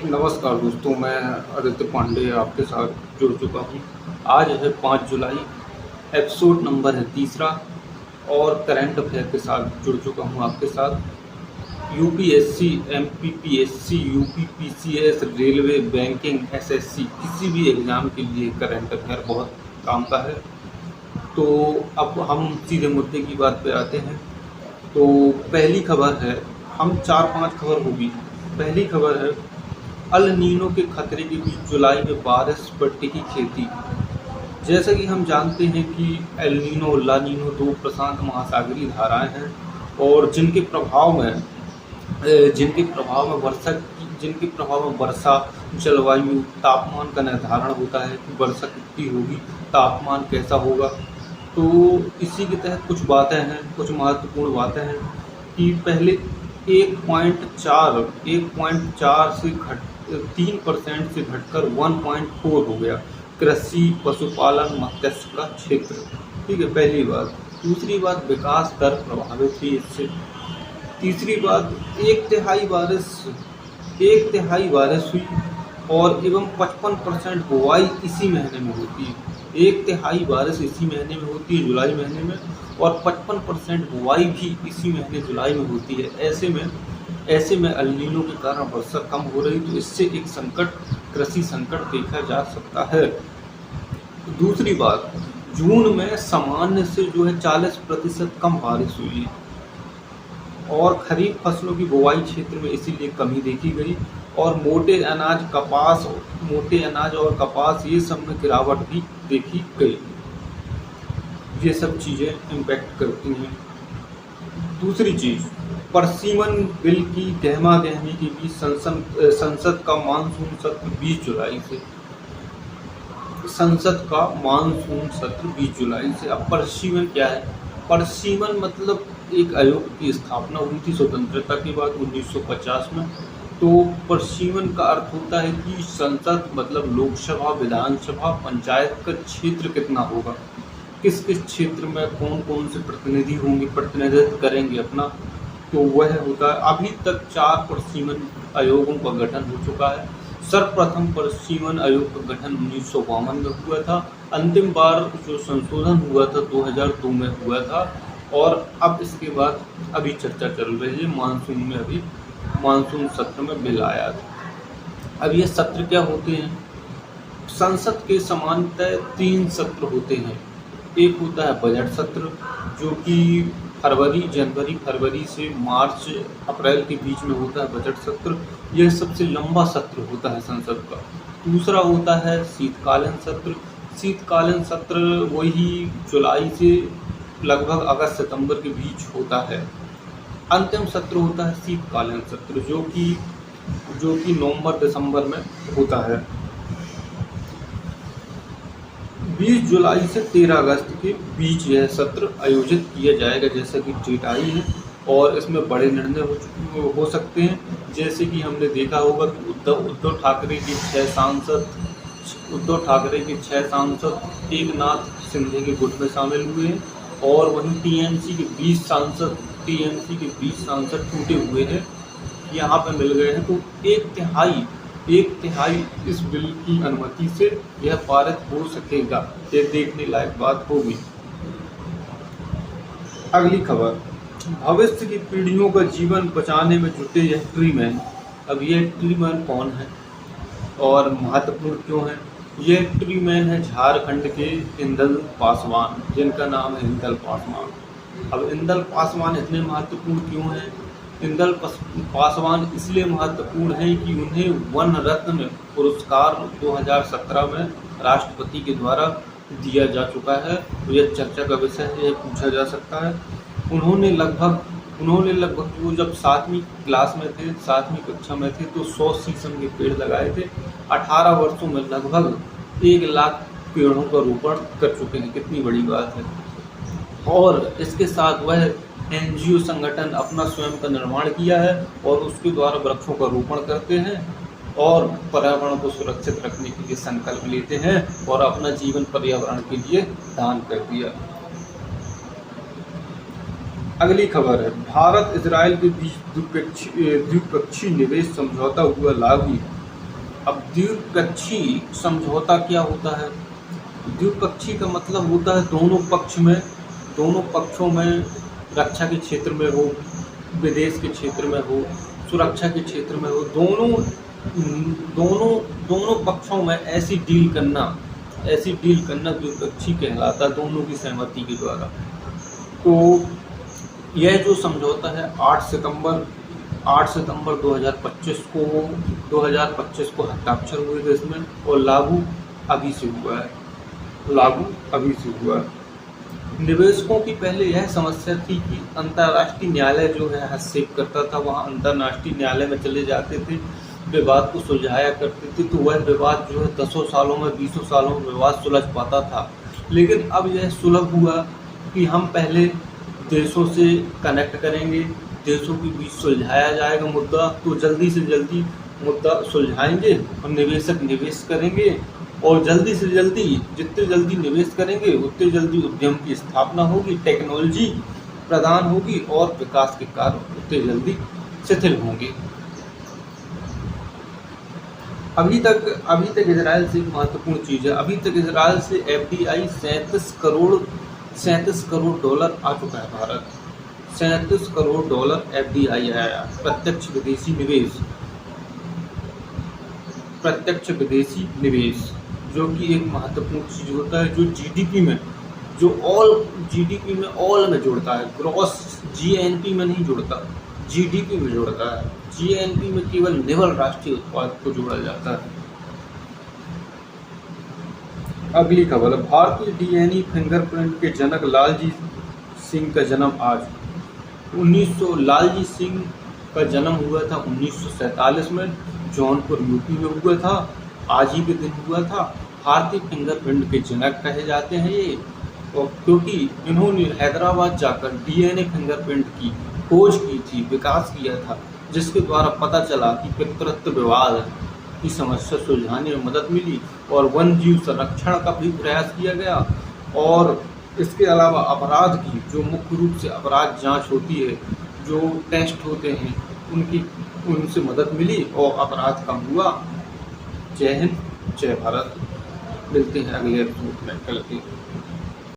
नमस्कार दोस्तों, मैं आदित्य पांडे आपके साथ जुड़ चुका हूँ। आज है 5 जुलाई, एपिसोड नंबर है तीसरा और करंट अफेयर के साथ जुड़ चुका हूँ आपके साथ। UPSC, MPPSC, UPPCS, railway, banking, SSC किसी भी एग्ज़ाम के लिए करंट अफेयर बहुत काम का है। तो अब हम सीधे मुद्दे की बात पे आते हैं। तो पहली खबर है, हम 4-5 खबर होगी। पहली खबर है, अल नीनो के खतरे के बीच जुलाई में बारिश बढ़ने की खेती। जैसा कि हम जानते हैं कि एल नीनो, ला नीनो दो प्रशांत महासागरीय धाराएं हैं और जिनके प्रभाव में वर्षा, जलवायु, तापमान का निर्धारण होता है कि वर्षा कितनी होगी, तापमान कैसा होगा। तो इसी के तहत कुछ बातें हैं, कुछ महत्वपूर्ण बातें हैं कि पहले 1.4 से 3% से घटकर 1.4 हो गया कृषि, पशुपालन, मत्स्य का क्षेत्र। ठीक है, पहली बात। दूसरी बात, विकास दर प्रभावित हुई इससे। तीसरी बात, एक तिहाई बारिश हुई और एवं 55% बुवाई इसी महीने में होती है। एक तिहाई बारिश इसी महीने में होती है, जुलाई महीने में, और 55% बुवाई भी इसी महीने जुलाई में होती है। ऐसे में एल नीनो के कारण वर्षा कम हो रही, तो इससे एक कृषि संकट देखा जा सकता है। दूसरी बात, जून में सामान्य से जो है 40% कम बारिश हुई है और खरीफ फसलों की बुवाई क्षेत्र में इसीलिए कमी देखी गई और मोटे अनाज और कपास ये सब में गिरावट भी देखी गई। ये सब चीज़ें इम्पैक्ट करती हैं। दूसरी चीज़, परसिमन बिल की गहमा-गहमी के बीच संसद का मानसून सत्र 20 जुलाई से। अब परसिमन क्या है? परसिमन मतलब एक आयोग की स्थापना हुई थी स्वतंत्रता के बाद 1950 में। तो परसिमन का अर्थ होता है कि संसद मतलब लोकसभा, विधानसभा, पंचायत का क्षेत्र कितना होगा, किस किस क्षेत्र में कौन कौन से प्रतिनिधि होंगे, प्रतिनिधित्व करेंगे अपना, तो वह होता है। अभी तक 4 परसिमन आयोगों का गठन हो चुका है। सर्वप्रथम परसिमन आयोग का गठन 1952 में हुआ था। अंतिम बार जो संशोधन हुआ था 2002 में हुआ था और अब इसके बाद अभी चर्चा चल रही है। मानसून सत्र में बिल आया था। अब ये सत्र क्या होते हैं? संसद के सामान्यतः 3 सत्र होते हैं। एक होता है बजट सत्र, जो कि जनवरी फरवरी से मार्च अप्रैल के बीच में होता है बजट सत्र। यह सबसे लंबा सत्र होता है संसद का। दूसरा होता है शीतकालीन सत्र। शीतकालीन सत्र वही जुलाई से लगभग अगस्त सितंबर के बीच होता है। अंतिम सत्र होता है शीतकालीन सत्र, जो कि नवंबर दिसंबर में होता है। 20 जुलाई से 13 अगस्त के बीच यह सत्र आयोजित किया जाएगा, जैसा कि डेट आई है। और इसमें बड़े निर्णय हो सकते हैं, जैसे कि हमने देखा होगा कि उद्धव ठाकरे के 6 सांसद एकनाथ शिंदे के गुट में शामिल हुए हैं और वहीं टीएमसी के 20 सांसद टूटे हुए हैं, यहाँ पे मिल गए हैं। तो एक तिहाई इस बिल की अनुमति से यह पारित हो सकेगा। ये देखने लायक बात होगी। अगली खबर, भविष्य की पीढ़ियों का जीवन बचाने में जुटे यह ट्रीमैन। अब यह ट्रीमैन कौन है और महत्वपूर्ण क्यों है? यह ट्रीमैन है झारखंड के इंदल पासवान, जिनका नाम है इंदल पासवान। अब इंदल पासवान इतने महत्वपूर्ण क्यों हैं? इंदल पासवान इसलिए महत्वपूर्ण है कि उन्हें वन रत्न पुरस्कार 2017 में राष्ट्रपति के द्वारा दिया जा चुका है। तो यह चर्चा का विषय है, यह पूछा जा सकता है। उन्होंने लगभग वो जब 7वीं कक्षा में थे तो 100 शीशम के पेड़ लगाए थे। 18 वर्षों में लगभग 1 लाख पेड़ों का रोपण कर चुके हैं। कितनी बड़ी बात है। और इसके साथ वह एनजीओ संगठन अपना स्वयं का निर्माण किया है और उसके द्वारा वृक्षों का रोपण करते हैं और पर्यावरण को सुरक्षित रखने के लिए संकल्प लेते हैं और अपना जीवन पर्यावरण के लिए दान कर दिया। अगली खबर है, भारत इजराइल के बीच द्विपक्षीय निवेश समझौता हुआ लागू। अब द्विपक्षीय समझौता क्या होता है? द्विपक्षीय का मतलब होता है दोनों पक्षों में, रक्षा के क्षेत्र में हो, विदेश के क्षेत्र में हो, सुरक्षा के क्षेत्र में हो, दोनों पक्षों में ऐसी डील करना द्विपक्षीय कहलाता है, दोनों की सहमति के द्वारा। तो यह जो समझौता है 8 सितंबर 2025 को हस्ताक्षर हुए थे इसमें, और लागू अभी से हुआ है। निवेशकों की पहले यह समस्या थी कि अंतर्राष्ट्रीय न्यायालय जो है हस्तक्षेप करता था, वहाँ अंतर्राष्ट्रीय न्यायालय में चले जाते थे, विवाद को सुलझाया करते थे, तो वह विवाद जो है 10 सालों में 20 सालों में विवाद सुलझ पाता था। लेकिन अब यह सुलभ हुआ कि हम पहले देशों से कनेक्ट करेंगे, देशों के बीच सुलझाया जाएगा मुद्दा, तो जल्दी से जल्दी मुद्दा सुलझाएंगे और निवेशक निवेश करेंगे, और जल्दी से जल्दी, जितने जल्दी निवेश करेंगे उतने जल्दी उद्यम की स्थापना होगी, टेक्नोलॉजी प्रदान होगी और विकास के कार्य उतने जल्दी शिथिल होंगे। अभी तक इजराइल से एक महत्वपूर्ण चीज़ है, अभी तक इजराइल से FDI 37 करोड़ डॉलर आ चुका है भारत। 37 करोड़ डॉलर FDI आया, प्रत्यक्ष विदेशी निवेश, जो कि एक महत्वपूर्ण चीज़ होता है, जो GDP में ऑल में जुड़ता है, ग्रॉस GNP में नहीं जुड़ता, GDP में जुड़ता है। GNP में केवल निवल राष्ट्रीय उत्पाद को जोड़ा जाता है। अगली खबर, भारतीय DNA फिंगरप्रिंट के जनक लालजी सिंह का जन्म आज। लालजी सिंह का जन्म हुआ था 1947 में, जौनपुर UP में हुआ था, आज ही के दिन हुआ था। भारतीय फिंगरप्रिंट के जनक कहे जाते हैं ये, और क्योंकि इन्होंने हैदराबाद जाकर DNA फिंगरप्रिंट की खोज की थी, विकास किया था, जिसके द्वारा पता चला कि पितृत्व विवाद की समस्या सुलझाने में मदद मिली, और वन जीव संरक्षण का भी प्रयास किया गया। और इसके अलावा अपराध की, जो मुख्य रूप से अपराध जांच होती है, जो टेस्ट होते हैं, उनसे मदद मिली और अपराध कम हुआ। जय हिंद, जय भारत। मिलते हैं अगले एपिसोड में कल के।